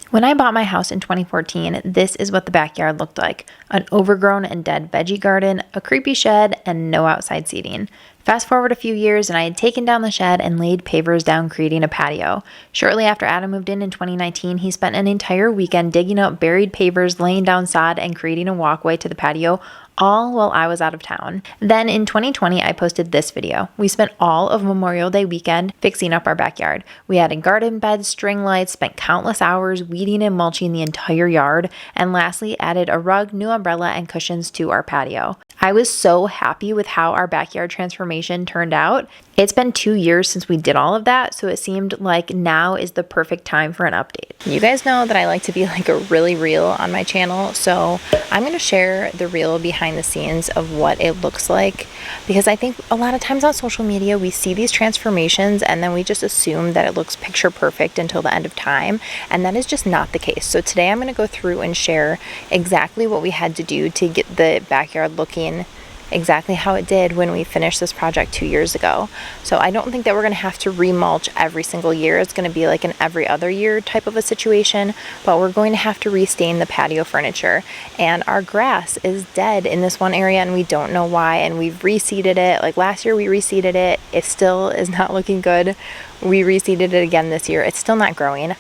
When I bought my house in 2014, this is what the backyard looked like. An overgrown and dead veggie garden, a creepy shed, and no outside seating. Fast forward a few years and I had taken down the shed and laid pavers down, creating a patio. Shortly after Adam moved in 2019, he spent an entire weekend digging up buried pavers, laying down sod, and creating a walkway to the patio, all while I was out of town. Then in 2020, I posted this video. We spent all of Memorial Day weekend fixing up our backyard. We added garden beds, string lights, spent countless hours weeding and mulching the entire yard, and lastly added a rug, new umbrella, and cushions to our patio. I was so happy with how our backyard transformation turned out. It's been 2 years since we did all of that, so it seemed like now is the perfect time for an update. You guys know that I like to be like a really real on my channel, so I'm going to share the real behind the scenes of what it looks like, because I think a lot of times on social media we see these transformations and then we just assume that it looks picture perfect until the end of time, and that is just not the case. So today I'm going to go through and share exactly what we had to do to get the backyard looking exactly how it did when we finished this project 2 years ago. So I don't think that we're going to have to remulch every single year. It's going to be like an every other year type of a situation, but we're going to have to restain the patio furniture. And our grass is dead in this one area and we don't know why, and we've reseeded it. Like last year we reseeded it. It still is not looking good. We reseeded it again this year. It's still not growing.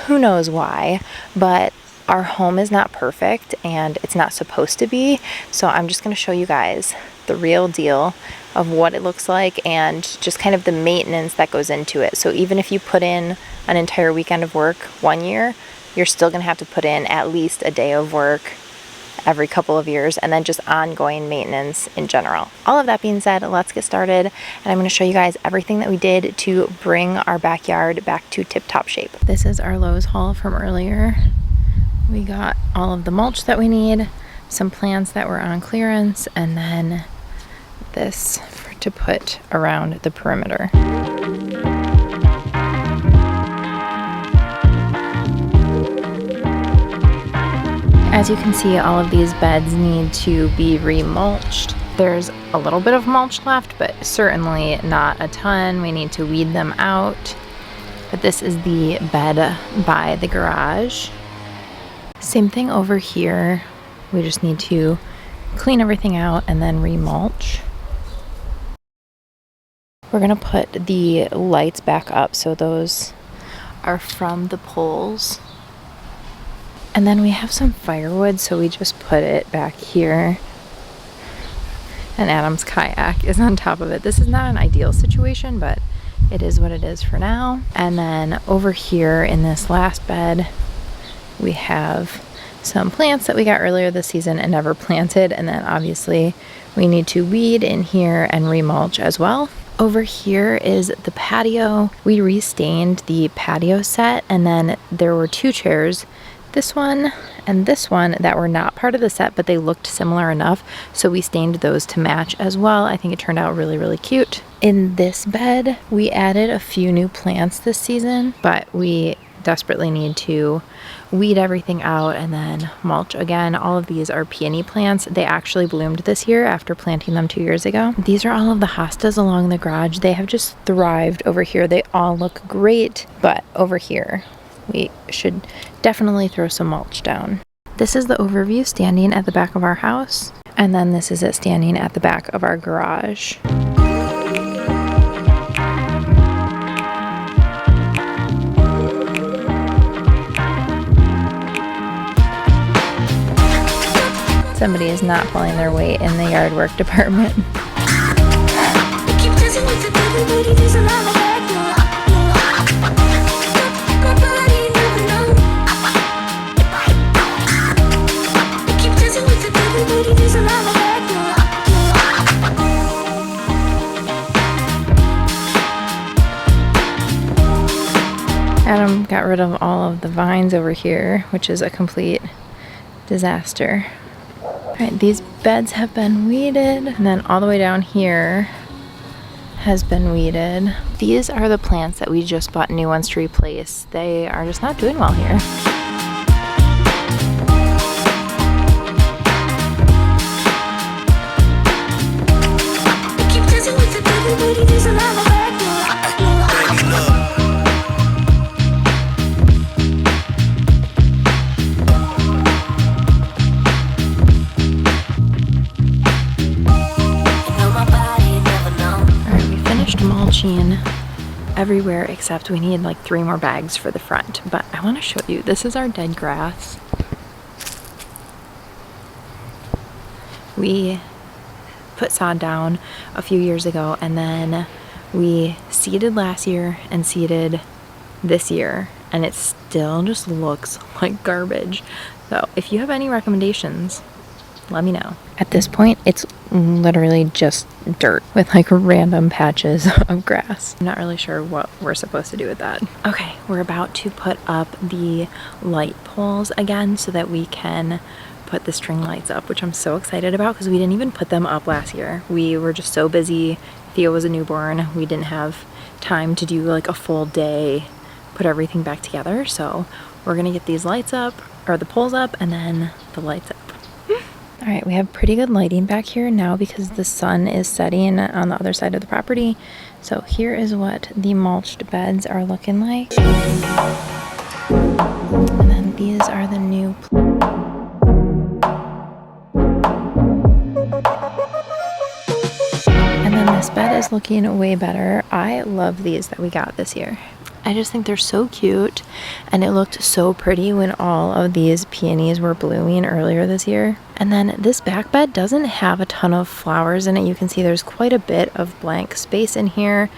Who knows why, but our home is not perfect and it's not supposed to be. So I'm just going to show you guys the real deal of what it looks like and just kind of the maintenance that goes into it. So even if you put in an entire weekend of work one year, you're still going to have to put in at least a day of work every couple of years, and then just ongoing maintenance in general. All of that being said, let's get started, and I'm going to show you guys everything that we did to bring our backyard back to tip-top shape. This is our Lowe's haul from earlier. We got all of the mulch that we need, some plants that were on clearance, and then this to put around the perimeter. As you can see, all of these beds need to be remulched. There's a little bit of mulch left, but certainly not a ton. We need to weed them out. But this is the bed by the garage. Same thing over here. We just need to clean everything out and then remulch. We're gonna put the lights back up, so those are from the poles. And then we have some firewood, so we just put it back here. And Adam's kayak is on top of it. This is not an ideal situation, but it is what it is for now. And then over here in this last bed, we have some plants that we got earlier this season and never planted, and then obviously we need to weed in here and remulch as well. Over here is the patio. We restained the patio set, and then there were 2 chairs, this one and this one, that were not part of the set, but they looked similar enough, so we stained those to match as well. I think it turned out really, really cute. In this bed, we added a few new plants this season, but we desperately need to weed everything out and then mulch again. All of these are peony plants. They actually bloomed this year after planting them 2 years ago. These are all of the hostas along the garage. They have just thrived over here. They all look great, but over here we should definitely throw some mulch down. This is the overview standing at the back of our house, and then this is it standing at the back of our garage. Somebody is not pulling their weight in the yard work department. Adam got rid of all of the vines over here, which is a complete disaster. Alright, these beds have been weeded, and then all the way down here has been weeded. These are the plants that we just bought new ones to replace. They are just not doing well here. mulching everywhere except we need like 3 more bags for the front. But I want to show you, this is our dead grass. We put sod down a few years ago, and then we seeded last year and seeded this year, and it still just looks like garbage. So if you have any recommendations, let me know. At this point, it's literally just dirt with like random patches of grass. I'm not really sure what we're supposed to do with that. Okay, we're about to put up the light poles again so that we can put the string lights up, which I'm so excited about because we didn't even put them up last year. We were just so busy. Theo was a newborn. We didn't have time to do like a full day, put everything back together. So we're gonna get these lights up, or the poles up, and then the lights up. All right, we have pretty good lighting back here now because the sun is setting on the other side of the property. So here is what the mulched beds are looking like. And then these are the new. And then this bed is looking way better. I love these that we got this year. I just think they're so cute, and it looked so pretty when all of these peonies were blooming earlier this year. And then this back bed doesn't have a ton of flowers in it. You can see there's quite a bit of blank space in here.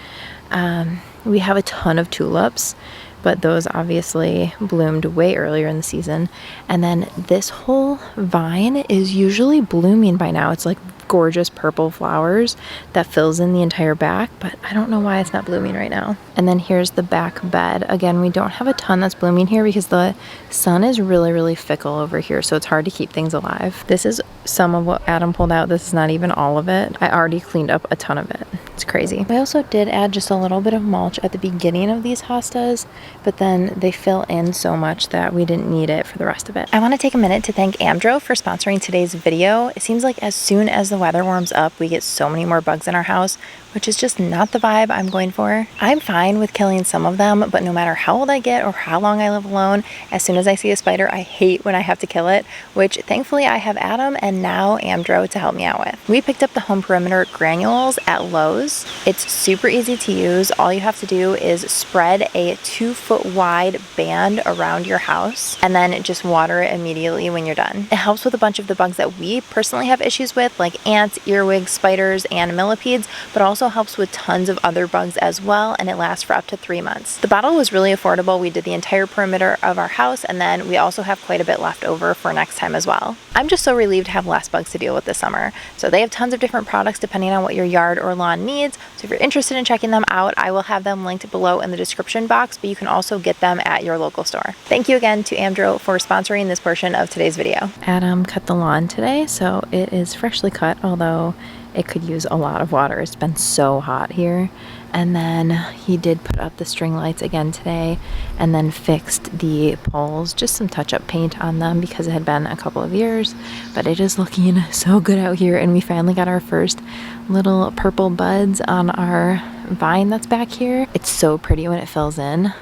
We have a ton of tulips, but those obviously bloomed way earlier in the season. And then this whole vine is usually blooming by now. It's like gorgeous purple flowers that fills in the entire back, but I don't know why it's not blooming right now. And then here's the back bed. Again, we don't have a ton that's blooming here because the sun is really fickle over here, so it's hard to keep things alive. This is some of what Adam pulled out. This is not even all of it. I already cleaned up a ton of it. It's crazy. I also did add just a little bit of mulch at the beginning of these hostas, but then they fill in so much that we didn't need it for the rest of it. I want to take a minute to thank Amdro for sponsoring today's video. It seems like as soon as the weather warms up, we get so many more bugs in our house, which is just not the vibe I'm going for. I'm fine with killing some of them, but no matter how old I get or how long I live alone, as soon as I see a spider, I hate when I have to kill it, which thankfully I have Adam and now Amdro to help me out with. We picked up the home perimeter granules at Lowe's. It's super easy to use. All you have to do is spread a 2-foot wide band around your house and then just water it immediately when you're done. It helps with a bunch of the bugs that we personally have issues with, like ants, earwigs, spiders, and millipedes, but also helps with tons of other bugs as well, and it lasts for up to 3 months. The bottle was really affordable. We did the entire perimeter of our house, and then we also have quite a bit left over for next time as well. I'm just so relieved to have less bugs to deal with this summer. So they have tons of different products depending on what your yard or lawn needs. So if you're interested in checking them out, I will have them linked below in the description box, but you can also get them at your local store. Thank you again to Amdro for sponsoring this portion of today's video. Adam cut the lawn today, so it is freshly cut, although it could use a lot of water. It's been so hot here. And then he did put up the string lights again today and then fixed the poles, just some touch-up paint on them because it had been a couple of years, but it is looking so good out here. And we finally got our first little purple buds on our vine that's back here. It's so pretty when it fills in,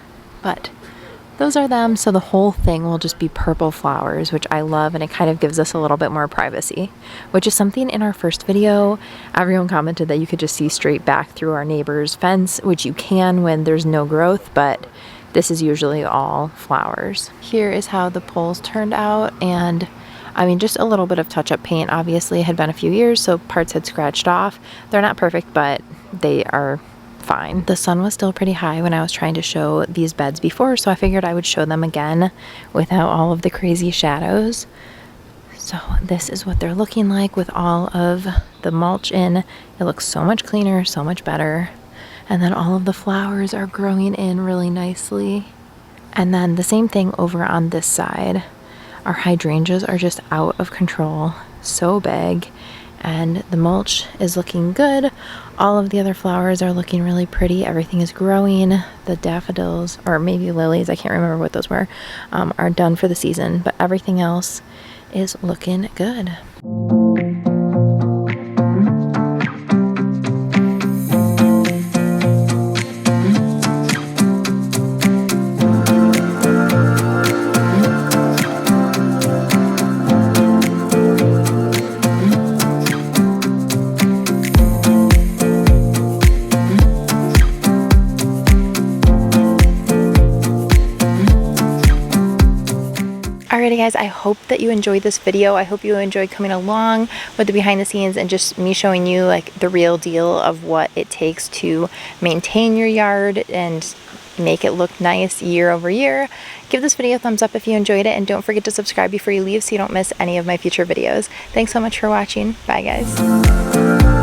but those are them. So the whole thing will just be purple flowers, which I love, and it kind of gives us a little bit more privacy, which is something in our first video. Everyone commented that you could just see straight back through our neighbor's fence, which you can when there's no growth, but this is usually all flowers. Here is how the poles turned out, and I mean, just a little bit of touch-up paint. Obviously, it had been a few years, so parts had scratched off. They're not perfect, but they are fine. The sun was still pretty high when I was trying to show these beds before, so I figured I would show them again without all of the crazy shadows. So this is what they're looking like with all of the mulch in. It looks so much cleaner, so much better. And then all of the flowers are growing in really nicely. And then the same thing over on this side. Our hydrangeas are just out of control, so big. And the mulch is looking good. All of the other flowers are looking really pretty. Everything is growing. The daffodils, or maybe lilies, I can't remember what those were, are done for the season, but everything else is looking good. Alrighty guys, I hope that you enjoyed this video. I hope you enjoyed coming along with the behind the scenes and just me showing you like the real deal of what it takes to maintain your yard and make it look nice year over year. Give this video a thumbs up if you enjoyed it, and don't forget to subscribe before you leave so you don't miss any of my future videos. Thanks so much for watching. Bye guys.